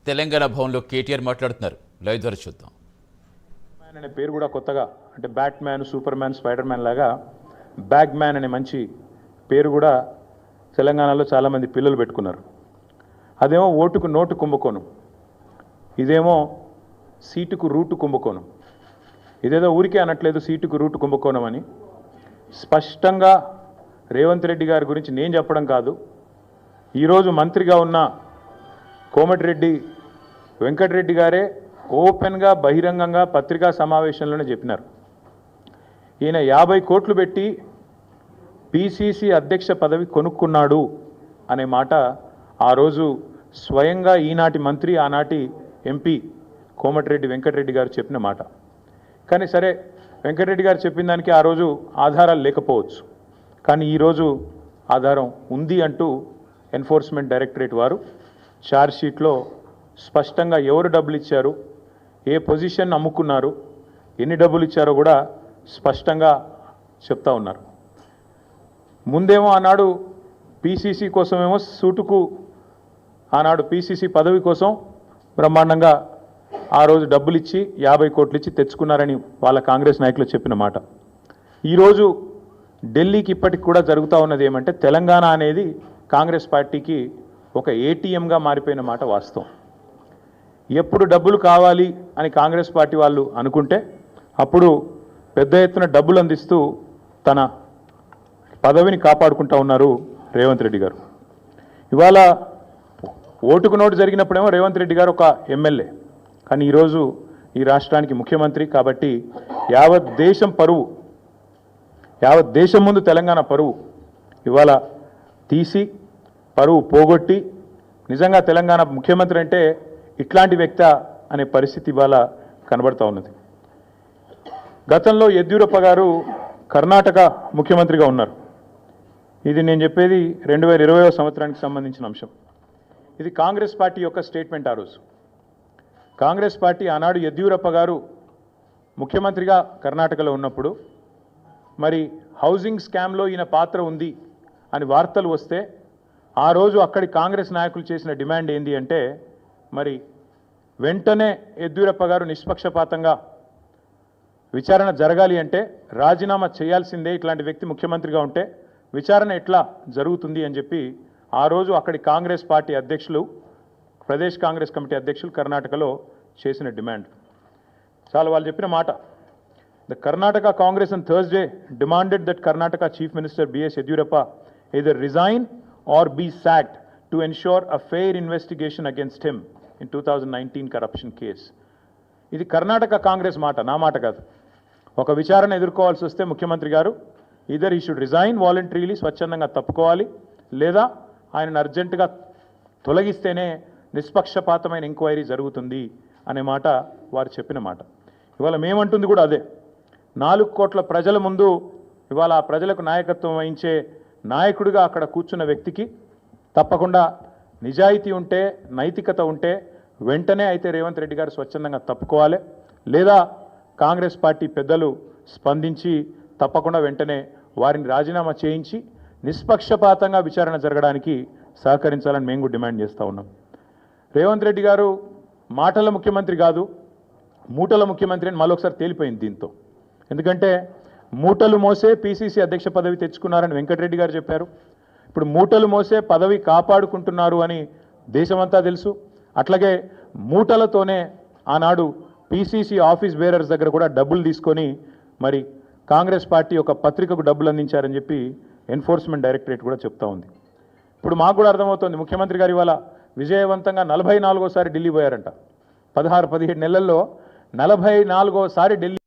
తెలంగాణ భవన్లో కేటీఆర్ మాట్లాడుతున్నారు. లైవ్ ద్వారా చూద్దాం. అనే పేరు కూడా కొత్తగా, అంటే bat man, super man, spider man లాగా బ్యాగ్ మ్యాన్ అనే మంచి పేరు కూడా తెలంగాణలో చాలామంది పిల్లలు పెట్టుకున్నారు. అదేమో ఓటుకు నోటు కుంభకోణం, ఇదేమో సీటుకు రూటు కుంభకోణం. ఇదేదో ఊరికే అనట్లేదు సీటుకు రూటు కుంభకోణం అని. స్పష్టంగా రేవంత్ రెడ్డి గారి గురించి నేను చెప్పడం కాదు, ఈరోజు మంత్రిగా ఉన్న కోమటిరెడ్డి వెంకటరెడ్డి గారే ఓపెన్గా బహిరంగంగా పత్రికా సమావేశంలోనే చెప్పినారు. ఈయన 50 కోట్లు పెట్టి పిసిసి అధ్యక్ష పదవి కొనుక్కున్నాడు అనే మాట ఆ రోజు స్వయంగా ఈనాటి మంత్రి, ఆనాటి ఎంపీ కోమటిరెడ్డి వెంకటరెడ్డి గారు చెప్పిన మాట. కానీ సరే, వెంకటరెడ్డి గారు చెప్పిన దానికి ఆ రోజు ఆధారాలు లేకపోవచ్చు, కానీ ఈరోజు ఆధారం ఉంది అంటూ ఎన్ఫోర్స్మెంట్ డైరెక్టరేట్ వారు ఛార్జ్షీట్లో స్పష్టంగా ఎవరు డబ్బులు ఇచ్చారు, ఏ పొజిషన్ అమ్ముకున్నారు, ఎన్ని డబ్బులు ఇచ్చారో కూడా స్పష్టంగా చెప్తా ఉన్నారు. ముందేమో ఆనాడు పిసిసి కోసమేమో సూటుకు, ఆనాడు పిసిసి పదవి కోసం బ్రహ్మాండంగా ఆ రోజు డబ్బులు ఇచ్చి 50 కోట్లు ఇచ్చి తెచ్చుకున్నారని వాళ్ళ కాంగ్రెస్ నాయకులు చెప్పిన మాట. ఈరోజు ఢిల్లీకి ఇప్పటికి కూడా జరుగుతూ ఉన్నది ఏమంటే, తెలంగాణ అనేది కాంగ్రెస్ పార్టీకి ఒక ఏటీఎంగా మారిపోయిన మాట వాస్తవం. ఎప్పుడు డబ్బులు కావాలి అని కాంగ్రెస్ పార్టీ వాళ్ళు అనుకుంటే అప్పుడు పెద్ద ఎత్తున డబ్బులు అందిస్తూ తన పదవిని కాపాడుకుంటూ ఉన్నారు రేవంత్ రెడ్డి గారు. ఇవాళ ఓటుకు నోటు జరిగినప్పుడేమో రేవంత్ రెడ్డి గారు ఒక ఎమ్మెల్యే, కానీ ఈరోజు ఈ రాష్ట్రానికి ముఖ్యమంత్రి. కాబట్టి యావత్ దేశం పరువు, యావత్ దేశం ముందు తెలంగాణ పరువు ఇవాళ తీసి పరువు పోగొట్టి, నిజంగా తెలంగాణ ముఖ్యమంత్రి అంటే ఇట్లాంటి వ్యక్తి అనే పరిస్థితి ఇవాళ కనబడుతూ ఉన్నది. గతంలో యడ్యూరప్ప గారు కర్ణాటక ముఖ్యమంత్రిగా ఉన్నారు. ఇది నేను చెప్పేది 2020వ సంవత్సరానికి సంబంధించిన అంశం. ఇది కాంగ్రెస్ పార్టీ యొక్క స్టేట్మెంట్. ఆ రోజు కాంగ్రెస్ పార్టీ ఆనాడు యడ్యూరప్ప గారు ముఖ్యమంత్రిగా కర్ణాటకలో ఉన్నప్పుడు మరి హౌసింగ్ స్కామ్లో ఈయన పాత్ర ఉంది అని వార్తలు వస్తే ఆ రోజు అక్కడి కాంగ్రెస్ నాయకులు చేసిన డిమాండ్ ఏంది అంటే, మరి వెంటనే యడ్యూరప్ప గారు నిష్పక్షపాతంగా విచారణ జరగాలి అంటే రాజీనామా చేయాల్సిందే, ఇట్లాంటి వ్యక్తి ముఖ్యమంత్రిగా ఉంటే విచారణ ఎట్లా జరుగుతుంది అని చెప్పి ఆ రోజు అక్కడి కాంగ్రెస్ పార్టీ అధ్యక్షులు, ప్రదేశ్ కాంగ్రెస్ కమిటీ అధ్యక్షులు కర్ణాటకలో చేసిన డిమాండ్. చాలా వాళ్ళు చెప్పిన మాట. The Karnataka Congress on Thursday demanded that Karnataka Chief Minister B.S. Yediyurappa either resign or be sacked to ensure a fair investigation against him in 2019 corruption case. ఇది కర్ణాటక కాంగ్రెస్ మాట, నా మాట కాదు. ఒక విచారణ ఎదుర్కోవాల్సి వస్తే ముఖ్యమంత్రి గారు ఈదర్ ఈ షుడ్ రిజైన్ వాలంటరీలీ, స్వచ్ఛందంగా తప్పుకోవాలి, లేదా ఆయనను అర్జెంటుగా తొలగిస్తేనే నిష్పక్షపాతమైన ఎంక్వైరీ జరుగుతుంది అనే మాట వారు చెప్పిన మాట. ఇవాళ మేమంటుంది కూడా అదే. 4 కోట్ల ప్రజల ముందు ఇవాళ ఆ ప్రజలకు నాయకత్వం వహించే నాయకుడిగా అక్కడ కూర్చున్న వ్యక్తికి తప్పకుండా నిజాయితీ ఉంటే, నైతికత ఉంటే వెంటనే అయితే రేవంత్ రెడ్డి గారు స్వచ్ఛందంగా తప్పుకోవాలి, లేదా కాంగ్రెస్ పార్టీ పెద్దలు స్పందించి తప్పకుండా వెంటనే వారిని రాజీనామా చేయించి నిష్పక్షపాతంగా విచారణ జరగడానికి సహకరించాలని మేము కూడా డిమాండ్ చేస్తూ ఉన్నాం. రేవంత్ రెడ్డి గారు మాటల ముఖ్యమంత్రి కాదు, మూటల ముఖ్యమంత్రి అని మరొకసారి తేలిపోయింది దీంతో. ఎందుకంటే మూటలు మోసే పిసిసి అధ్యక్ష పదవి తెచ్చుకున్నారని వెంకటరెడ్డి గారు చెప్పారు. ఇప్పుడు మూటలు మోసే పదవి కాపాడుకుంటున్నారు అని దేశమంతా తెలుసు. అట్లాగే మూటలతోనే ఆనాడు పిసిసి ఆఫీస్ బేరర్స్ దగ్గర కూడా డబ్బులు తీసుకొని మరి కాంగ్రెస్ పార్టీ ఒక పత్రికకు డబ్బులు అందించారని చెప్పి ఎన్ఫోర్స్మెంట్ డైరెక్టరేట్ కూడా చెప్తా ఉంది. ఇప్పుడు మాకు కూడా అర్థమవుతుంది, ముఖ్యమంత్రి గారు ఇవాళ విజయవంతంగా 44వసారి ఢిల్లీ పోయారంట. 16-17 నెలల్లో 44వసారి ఢిల్లీ